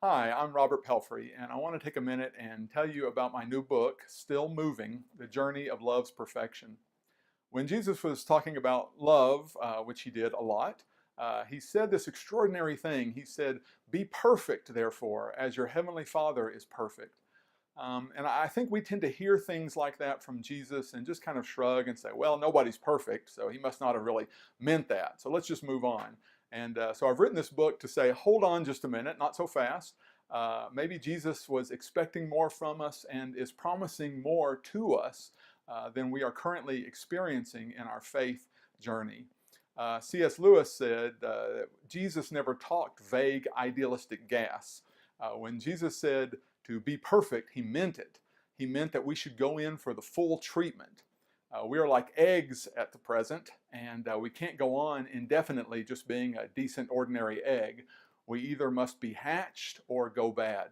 Hi, I'm Robert Pelfrey, and I want to take a minute and tell you about my new book, Still Moving: The Journey of Love's Perfection. When Jesus was talking about love, which he did a lot, he said this extraordinary thing. He said, "Be perfect, therefore, as your heavenly Father is perfect." And I think we tend to hear things like that from Jesus and just kind of shrug and say, well, nobody's perfect, so he must not have really meant that. So let's just move on. And so I've written this book to say, hold on just a minute, not so fast. Maybe Jesus was expecting more from us and is promising more to us than we are currently experiencing in our faith journey. C.S. Lewis said Jesus never talked vague, idealistic gas. When Jesus said to be perfect, he meant it. He meant that we should go in for the full treatment. We are like eggs at the present, and we can't go on indefinitely just being a decent, ordinary egg. We either must be hatched or go bad.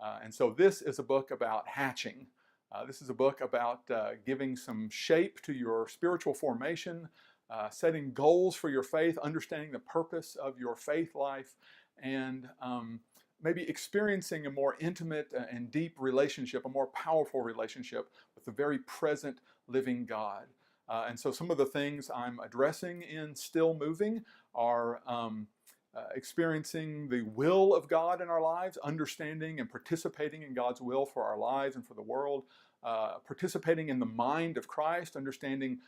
And so this is a book about hatching. This is a book about giving some shape to your spiritual formation, setting goals for your faith, understanding the purpose of your faith life, and maybe experiencing a more intimate and deep relationship, a more powerful relationship with the very present living God. And so some of the things I'm addressing in Still Moving are experiencing the will of God in our lives, understanding and participating in God's will for our lives and for the world, participating in the mind of Christ, understanding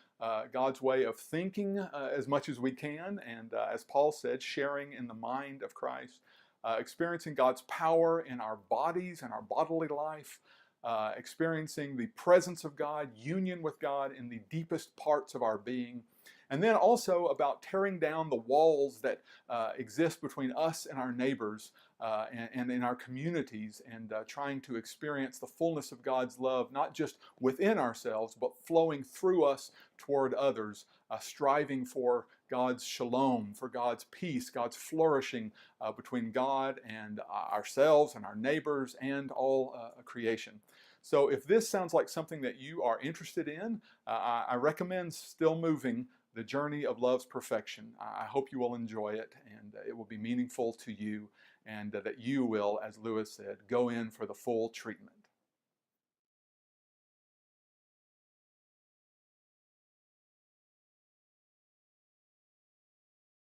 God's way of thinking as much as we can, and as Paul said, sharing in the mind of Christ, experiencing God's power in our bodies and our bodily life, experiencing the presence of God, union with God in the deepest parts of our being, and then also about tearing down the walls that exist between us and our neighbors and in our communities, and trying to experience the fullness of God's love, not just within ourselves, but flowing through us toward others, striving for God's shalom, for God's peace, God's flourishing between God and ourselves and our neighbors and all creation. So if this sounds like something that you are interested in, I recommend Still Moving: The Journey of Love's Perfection. I hope you will enjoy it, and it will be meaningful to you, and that you will, as Lewis said, go in for the full treatment.